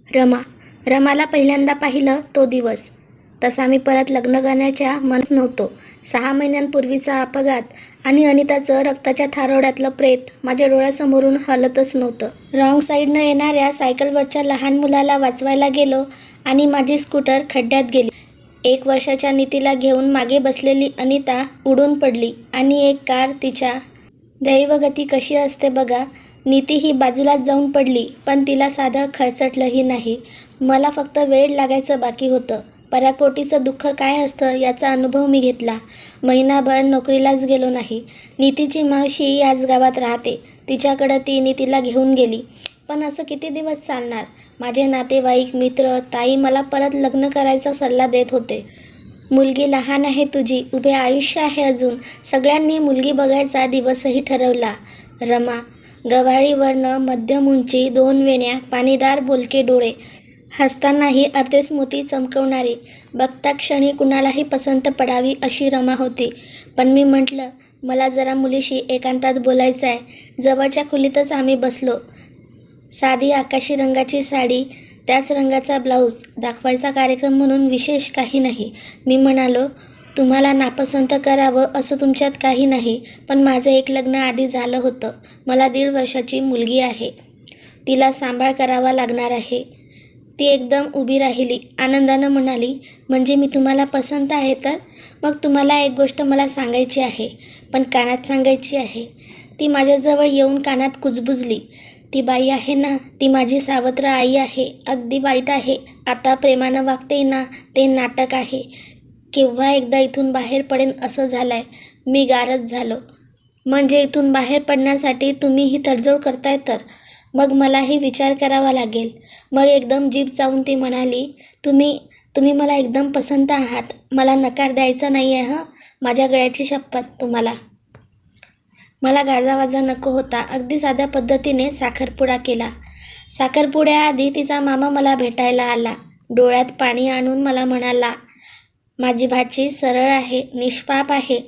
रमाला पहिल्यांदा पाहिलं तो दिवस. तसा मी परत लग्न करण्याच्या मनच नव्हतो. 6 महिन्यांपूर्वीचा अपघात आणि अनिताचं रक्ताच्या थारोड्यातलं प्रेत माझ्या डोळ्यासमोरून हलतच नव्हतं. रॉंग साईडनं येणाऱ्या सायकलवरच्या लहान मुलाला वाचवायला गेलो आणि माझी स्कूटर खड्ड्यात गेली. 1 वर्षाच्या नीतीला घेऊन मागे बसलेली अनिता उडून पडली आणि एक कार तिच्या. दैवगती कशी असते बघा. नीती ही बाजूलाच जाऊन पडली, पण तिला साधं खरचटलंही नाही. मला फक्त वेड लागायचं बाकी होतं. पराकोटीचं दुःख काय असतं याचा अनुभव मी घेतला. महिनाभर नोकरीलाच गेलो नाही. नीतीची मावशी याच गावात राहते. तिच्याकडं ती नीतीला घेऊन गेली. पण असं किती दिवस चालणार. माझे नातेवाईक, मित्र, ताई मला परत लग्न करायचा सल्ला देत होते. मुलगी लहान आहे तुझी, उभे आयुष्य आहे अजून. सगळ्यांनी मुलगी बघायचा दिवसही ठरवला. रमा, गव्हाळीवरनं मध्यम उंची, 2 वेण्या, पाणीदार बोलके डोळे, हसतानाही अर्धेच मोती चमकवणारी. बघता क्षणी कुणालाही पसंत पडावी अशी रमा होती. पण मी म्हटलं, मला जरा मुलीशी एकांतात बोलायचं आहे. जवळच्या खोलीतच आम्ही बसलो. साधी आकाशी रंगाची साडी, त्याच रंगाचा ब्लाऊज. दाखवायचा कार्यक्रम म्हणून विशेष काही नाही. मी म्हणालो, तुम्हाला नापसंत करावं असं तुमच्यात काही नाही, पण माझं एक लग्न आधी झालं होतं. मला 1.5 वर्षाची मुलगी आहे. तिला सांभाळ करावा लागणार आहे. ती एकदम उभी राहिली. आनंदानं म्हणाली, म्हणजे मी तुम्हाला पसंत आहे तर? मग तुम्हाला एक गोष्ट मला सांगायची आहे, पण कानात सांगायची आहे. ती माझ्याजवळ येऊन कानात कुजबुजली. ती बाई आहे ना, ती माझी सावत्र आई आहे. अगदी वाईट आहे. आता प्रेमानं वागते ना, ते नाटक आहे. केव्हा एकदा इथून बाहेर पडेन असं झालंय. मी गारच झालो. म्हणजे इथून बाहेर पडण्यासाठी तुम्हीही तडजोड करताय तर? मग मलाही विचार करावा लागेल. मग एकदम जीभ चावून ती म्हणाली, तुम्ही मला एकदम पसंत आहात. मला नकार द्यायचा नाही आहे हं. माझ्या गळ्याची शपथ तुम्हाला. मला गाजावाजा नको होता. अगदी साध्या पद्धतीने साखरपुडा केला. साखरपुड्याआधी तिचा मामा मला भेटायला आला. डोळ्यात पाणी आणून मला म्हणाला, माझी भाची सरळ आहे, निष्पाप आहे.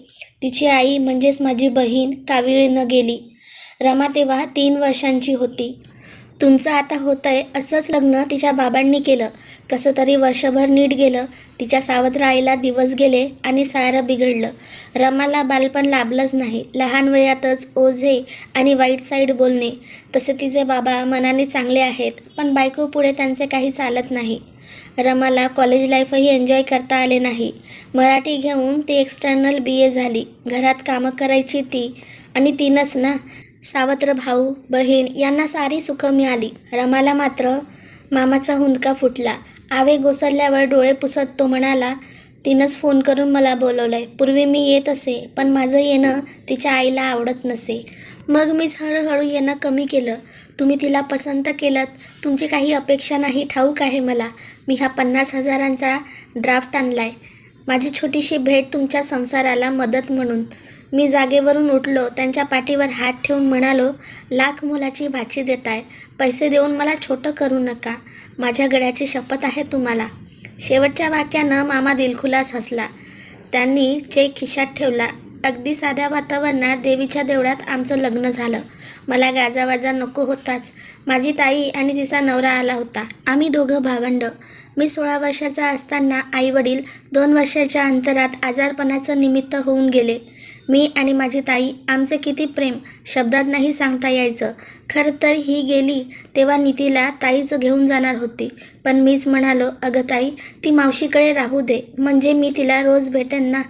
तिची आई म्हणजेच माझी बहीण काविळीनं गेली. रमा तेव्हा 3 वर्षांची होती. तुमचं आता होतंय असंच लग्न तिच्या बाबांनी केलं. कसं तरी वर्षभर नीट गेलं. तिच्या सावत्र आईला दिवस गेले आणि सारं बिघडलं. रमाला बालपण लाभलंच नाही. लहान वयातच ओझे आणि वाईट साईड बोलणे. तसे तिचे बाबा मनाने चांगले आहेत, पण बायको पुढे त्यांचे काही चालत नाही. रमाला कॉलेज लाईफही एन्जॉय करता आले नाही. मराठी घेऊन ती एक्सटर्नल BA झाली. घरात कामं करायची ती, आणि तीनच ना, सावत्र भाऊ, बहीण यांना सारी सुखं मिळाली. रमाला मात्र मामाचा हुंदका फुटला. आवेग ओसरल्यावर डोळे पुसत तो म्हणाला, तिनंच फोन करून मला बोलवलंय. पूर्वी मी येत असे, पण माझं येणं तिच्या आईला आवडत नसे. मग मीच हळूहळू येणं कमी केलं. तुम्ही तिला पसंत केलंत. तुमची काही अपेक्षा नाही ठाऊक आहे मला. मी हा 50,000चा ड्राफ्ट आणलाय. माझी छोटीशी भेट तुमच्या संसाराला मदत म्हणून. मी जागेवरून उठलो. त्यांच्या पाठीवर हात ठेवून म्हणालो, लाख मोलाची भाची देताय. पैसे देऊन मला छोटं करू नका. माझ्या गळ्याची शपथ आहे तुम्हाला. शेवटच्या वाक्यानं मामा दिलखुलास हसला. त्यांनी चेक खिशात ठेवला. अगदी साध्या वातावरणात देवीच्या देवळात आमचं लग्न झालं. मला गाजावाजा नको होताच. माझी ताई आणि तिचा नवरा आला होता. आम्ही दोघं भावंडं. मी 16 वर्षाचा असताना आईवडील 2 वर्षाच्या अंतरात आजारपणाचं निमित्त होऊन गेले. मी आणि माझी ताई, आमचे किती प्रेम शब्दात नाही सांगता यायचं. खरं तर ही गेली तेव्हा नीतीला ताईच घेऊन जाणार होती, पण मीच म्हणालो, अगं ताई, ती मावशीकडे राहू दे, म्हणजे मी तिला रोज भेटेन ना.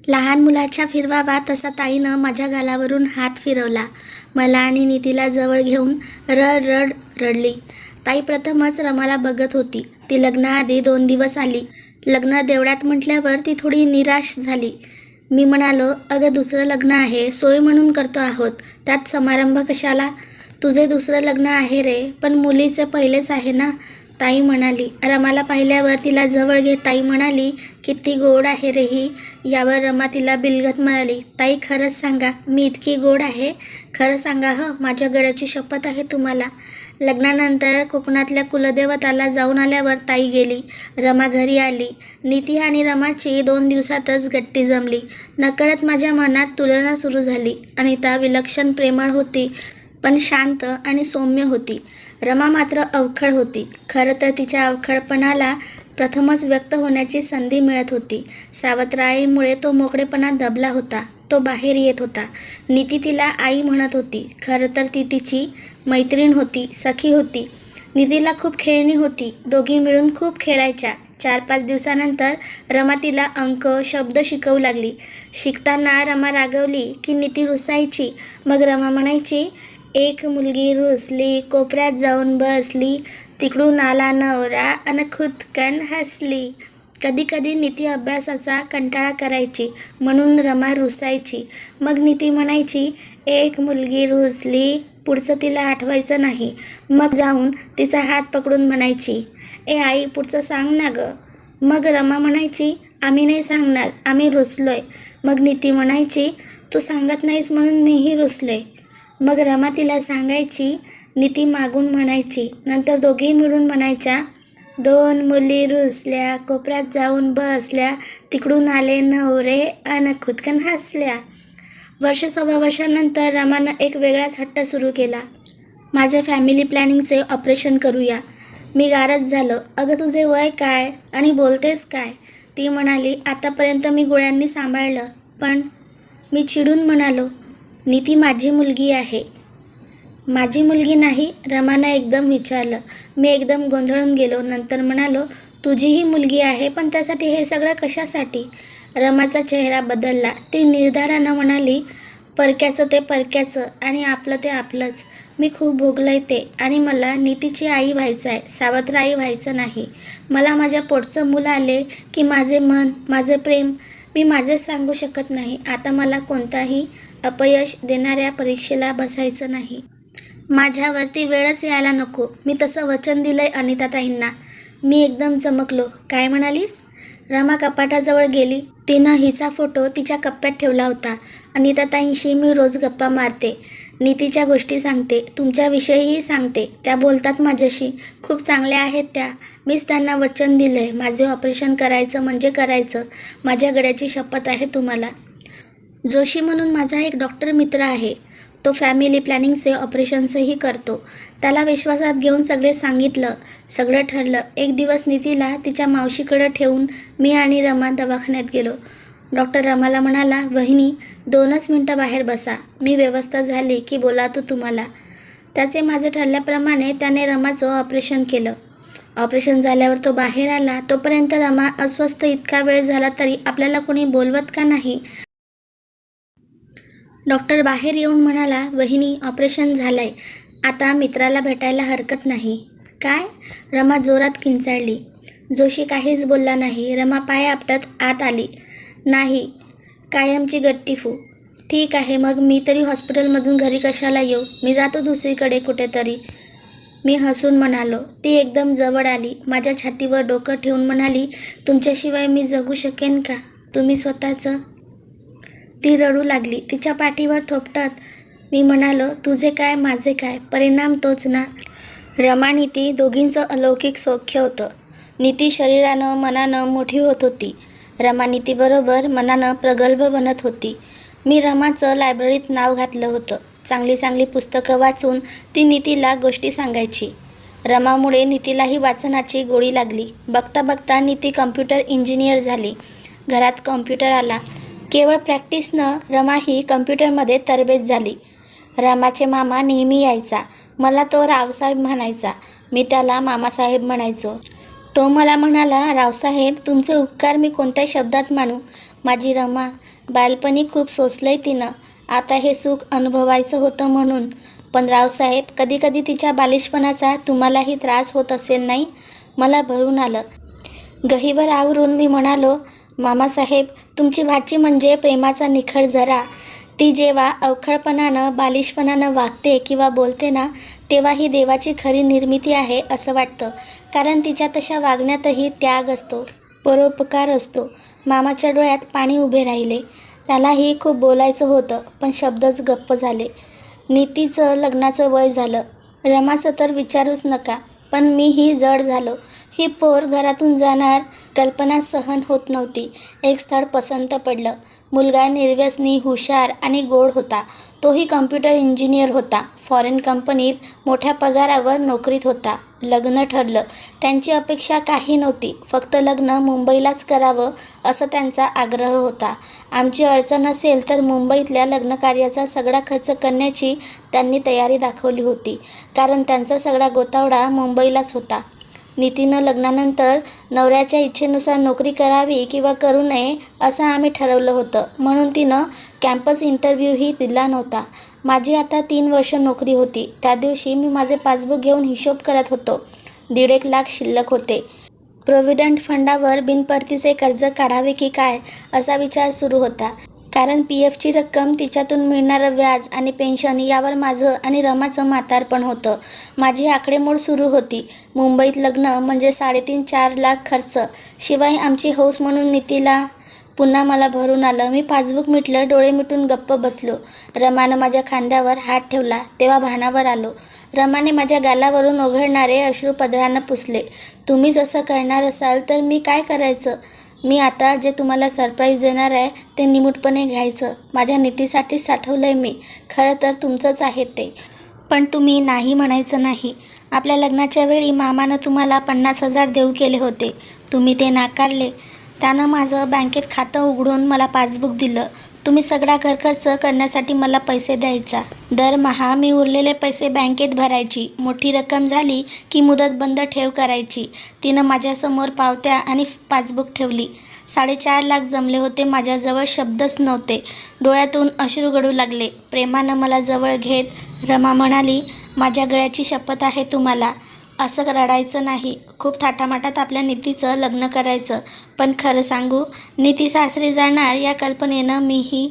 लहान मुलाच्या फिरवावा तसा ताईनं माझ्या गालावरून हात फिरवला. मला आणि नीतीला जवळ घेऊन रड रडली. ताई प्रथमच रमाला बघत होती. ती लग्नाआधी 2 दिवस आली. लग्न देवळात म्हटल्यावर ती थोडी निराश झाली. मी म्हणालो, अगं दुसरं लग्न आहे, सोय म्हणून करतो आहोत, त्यात समारंभ कशाला? तुझे दुसरं लग्न आहे रे, पण मुलीचे पहिलेच आहे ना. ताई म्हणाली. रमाला पाहिल्यावर तिला जवळ घेत ताई म्हणाली, किती गोड आहे रे ही. यावर रमा तिला बिलगत म्हणाली, ताई खरंच सांगा, मी इतकी गोड आहे? खरं सांगा हं, माझ्या गळ्याची शपथ आहे तुम्हाला. लग्नानंतर कोकणातल्या कुलदेवताला जाऊन आल्यावर ताई गेली. रमा घरी आली. नीती आणि रमाची 2 दिवसातच गट्टी जमली. नकळत माझ्या मनात तुलना सुरू झाली. अनिता विलक्षण प्रेमळ होती. पण शांत आणि सौम्य होती. रमा मात्र अवखळ होती. खरं तर तिच्या अवखळपणाला प्रथमच व्यक्त होण्याची संधी मिळत होती. सावत्राईमुळे तो मोकळेपणा दबला होता. तो बाहेर येत होता. नीती तिला आई म्हणत होती. खरं तर ती तिची मैत्रीण होती, सखी होती. नीतीला खूप खेळणी होती. दोघी मिळून खूप खेळायच्या. 4-5 दिवसानंतर रमा तिला अंक, शब्द शिकवू लागली. शिकताना रमा रागवली की नीती रुसायची. मग रमा म्हणायची, एक मुलगी रुसली, कोपऱ्यात जाऊन बसली, तिकडून आला नवरा अन खुदकन हसली. कधी कधी नीती अभ्यासाचा कंटाळा करायची म्हणून रमा रुसायची. मग नीती म्हणायची, एक मुलगी रुसली, पुढचं तिला आठवायचं नाही. मग जाऊन तिचा हात पकडून म्हणायची, ए आई पुढचं सांग ना गं. मग रमा म्हणायची, आम्ही नाही सांगणार, आम्ही रुसलोय. मग नीती म्हणायची, तू सांगत नाहीस म्हणून मीही रुसलोय. मग रमा तिला सांगायची, नीती मागून म्हणायची. नंतर दोघेही मिळून म्हणायच्या, दोन मुली रुसल्या, कोपऱ्यात जाऊन बसल्या, तिकडून आले नवरे अन खुदकन हसल्या. वर्ष 1.25 वर्षानंतर रमानं एक वेगळाच हट्ट सुरू केला. माझे फॅमिली प्लॅनिंगचे ऑपरेशन करूया. मी गारच झालो. अगं तुझे वय काय आणि बोलतेस काय? ती म्हणाली, आतापर्यंत मी गोळ्यांनी सांभाळलं. पण मी चिडून म्हणालो, नीती माझी मुलगी आहे. माझी मुलगी नाही? रमानं एकदम विचारलं. मी एकदम गोंधळून गेलो. नंतर म्हणालो, तुझीही मुलगी आहे, पण त्यासाठी हे सगळं कशासाठी? रमाचा चेहरा बदलला. ती निर्धारानं म्हणाली, परक्याचं ते परक्याचं आणि आपलं ते आपलंच. मी खूप भोगलंय ते आणि मला नीतीची आई व्हायचं आहे, सावत्र आई व्हायचं नाही. मला माझ्या पोटचं मूल आले की माझे मन, माझे प्रेम मी माझेच सांगू शकत नाही. आता मला कोणताही अपयश देणाऱ्या परीक्षेला बसायचं नाही. माझ्यावरती वेळच यायला नको. मी तसं वचन दिलंय अनिताताईंना. मी एकदम चमकलो. काय म्हणालीस? रमा कपाटाजवळ गेली. तिनं हिचा फोटो तिच्या कप्प्यात ठेवला होता. अनिताताईंशी मी रोज गप्पा मारते, नीतीच्या गोष्टी सांगते, तुमच्याविषयीही सांगते. त्या बोलतात माझ्याशी. खूप चांगल्या आहेत त्या. मीच त्यांना वचन दिलंय, माझे ऑपरेशन करायचं म्हणजे करायचं. माझ्या गड्याची शपथ आहे तुम्हाला. जोशी म्हणून माझा एक डॉक्टर मित्र आहे. तो फॅमिली प्लॅनिंगचे ऑपरेशन्सही करतो. त्याला विश्वासात घेऊन सगळे सांगितलं. सगळं ठरलं. एक दिवस नीतीला तिच्या मावशीकडं ठेवून मी आणि रमा दवाखान्यात गेलो. डॉक्टर रमाला म्हणाला, वहिनी 2च मिनटं बाहेर बसा. मी व्यवस्था झाली की बोलावतो तुम्हाला. त्याचे माझे ठरल्याप्रमाणे त्याने रमाचं ऑपरेशन केलं. ऑपरेशन झाल्यावर तो बाहेर आला. तोपर्यंत रमा अस्वस्थ. इतका वेळ झाला तरी आपल्याला कोणी बोलवत का नाही? डॉक्टर बाहेर येऊन म्हणाला, वहिनी ऑपरेशन झालंय. आता मित्राला भेटायला हरकत नाही. काय? रमा जोरात किंचाळली. जोशी काहीच बोलला नाही. रमा पाय आपटत आत आली. नाही, कायमची गट्टी फू. ठीक आहे, मग मी तरी हॉस्पिटलमधून घरी कशाला येऊ? मी जातो दुसरीकडे कुठेतरी. मी हसून म्हणालो. ती एकदम जवळ आली. माझ्या छातीवर डोकं ठेवून म्हणाली, तुमच्याशिवाय मी जगू शकेन का? तुम्ही स्वतःचं. ती रडू लागली. तिच्या पाठीवर थोपटत मी म्हणालो, तुझे काय माझे काय, परिणाम तोच ना. रमा नीती दोघींचं अलौकिक सौख्य होतं. नीती शरीरानं मनानं मोठी होत होती. रमा नीतीबरोबर मनानं प्रगल्भ बनत होती. मी रमाचं लायब्ररीत नाव घातलं होतं. चांगली चांगली पुस्तकं वाचून ती नीतीला गोष्टी सांगायची. रमामुळे नीतीलाही वाचनाची गोडी लागली. बघता बघता नीती कम्प्युटर इंजिनियर झाली. घरात कॉम्प्युटर आला. केवळ प्रॅक्टिसनं रमा ही कम्प्युटरमध्ये तरबेज झाली. रमाचे मामा नेहमी यायचा. मला तो रावसाहेब म्हणायचा. मी त्याला मामासाहेब म्हणायचो. तो मला म्हणाला, रावसाहेब तुमचे उपकार मी कोणत्या शब्दात मानू? माझी रमा, बालपणी खूप सोसलंय तिनं. आता हे सुख अनुभवायचं होतं म्हणून. पण रावसाहेब, कधी कधी तिच्या बालिशपणाचा तुम्हालाही त्रास होत असेल नाही? मला भरून आलं. गहिवर आवरून मी म्हणालो, मामासाहेब तुमची भाची म्हणजे प्रेमाचा निखळ झरा. ती जेव्हा अवखळपणानं बालिशपणानं वागते किंवा बोलते ना, तेव्हा ही देवाची खरी निर्मिती आहे असं वाटतं. कारण तिच्या तशा वागण्यातही त्याग असतो, परोपकार असतो. मामाच्या डोळ्यात पाणी उभे राहिले. त्यालाही खूप बोलायचं होतं, पण शब्दच गप्प झाले. नीतीचं लग्नाचं वय झालं. रमाचं तर विचारूच नका. पण मीही जड झालो. ही पोर घरातून जाणार कल्पना सहन होत नव्हती. एक स्थळ पसंत पडलं. मुलगा निर्व्यसनी, हुशार आणि गोड होता. तोही कम्प्युटर इंजिनियर होता. फॉरेन कंपनीत मोठ्या पगारावर नोकरीत होता. लग्न ठरलं. त्यांची अपेक्षा काही नव्हती, फक्त लग्न मुंबईलाच करावं असं त्यांचा आग्रह होता. आमची अडचण असेल तर मुंबईतल्या लग्नकार्याचा सगळा खर्च करण्याची त्यांनी तयारी दाखवली होती, कारण त्यांचा सगळा गोतावळा मुंबईलाच होता. नीतीनं लग्नानंतर नवऱ्याच्या इच्छेनुसार नोकरी करावी किंवा करू नये असं आम्ही ठरवलं होतं, म्हणून तिनं कॅम्पस इंटरव्ह्यूही दिला नव्हता. माझी आता 3 वर्ष नोकरी होती. त्या दिवशी मी माझे पासबुक घेऊन हिशोब करत होतो. 1.5 लाख शिल्लक होते. प्रोव्हिडंट फंडावर बिनपरतीचे कर्ज काढावे की काय असा विचार सुरू होता, कारण PFची रक्कम, तिच्यातून मिळणारं व्याज आणि पेन्शन यावर माझं आणि रमाचं म्हातारपण होतं. माझी आकडेमोड सुरू होती. मुंबईत लग्न म्हणजे 3.5-4 लाख खर्च. शिवाय आमची हौस म्हणून नीतीला. पुन्हा मला भरून आलं. मी पासबुक मिटलं, डोळे मिटून गप्प बसलो. रमानं माझ्या खांद्यावर हात ठेवला तेव्हा भानावर आलो. रमाने माझ्या गालावरून ओघळणारे अश्रू पदरानं पुसले. तुम्हीच असं करणार असाल तर मी काय करायचं? मी आता जे तुम्हाला सरप्राईज देणार आहे ते निमूटपणे घ्यायचं. माझ्या नीतीसाठीच साठवलं आहे मी. खरं तर तुमचंच आहे ते. पण तुम्ही नाही म्हणायचं नाही. आपल्या लग्नाच्या वेळी मामानं तुम्हाला 50,000 देऊ केले होते. तुम्ही ते नाकारले. त्यानं माझं बँकेत खातं उघडून मला पासबुक दिलं. तुम्ही सगळा घरखर्च करण्यासाठी मला पैसे द्यायचा. दरमहा मी उरलेले पैसे बँकेत भरायची. मोठी रक्कम झाली की मुदत बंद ठेव करायची. तिनं माझ्यासमोर पावत्या आणि पासबुक ठेवली. 4.5 लाख जमले होते. माझ्याजवळ शब्दच नव्हते. डोळ्यातून अश्रू गळू लागले. प्रेमानं मला जवळ घेत रमा म्हणाली, माझ्या गळ्याची शपथ आहे तुम्हाला, असं रडायचं नाही. खूप थाटामाटात आपल्या नीतीचं लग्न करायचं. पण खरं सांगू, नीती सासरी जाणार या कल्पनेनं मीही,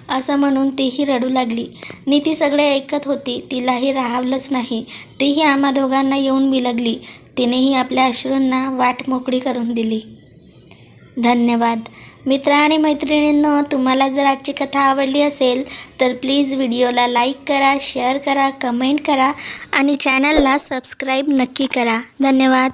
असं म्हणून तीही रडू लागली. नीती सगळे ऐकत होती. तिलाही राहावलंच नाही. तीही आम्हा दोघांना येऊन बिलगली. तिनेही आपल्या अश्रूंना वाट मोकळी करून दिली. धन्यवाद. मित्र आणि मैत्रिणींनो, तुम्हाला जर आजची कथा आवडली असेल तर प्लीज व्हिडिओला लाईक करा, शेअर करा, कमेंट करा आणि चॅनलला सबस्क्राईब नक्की करा. धन्यवाद.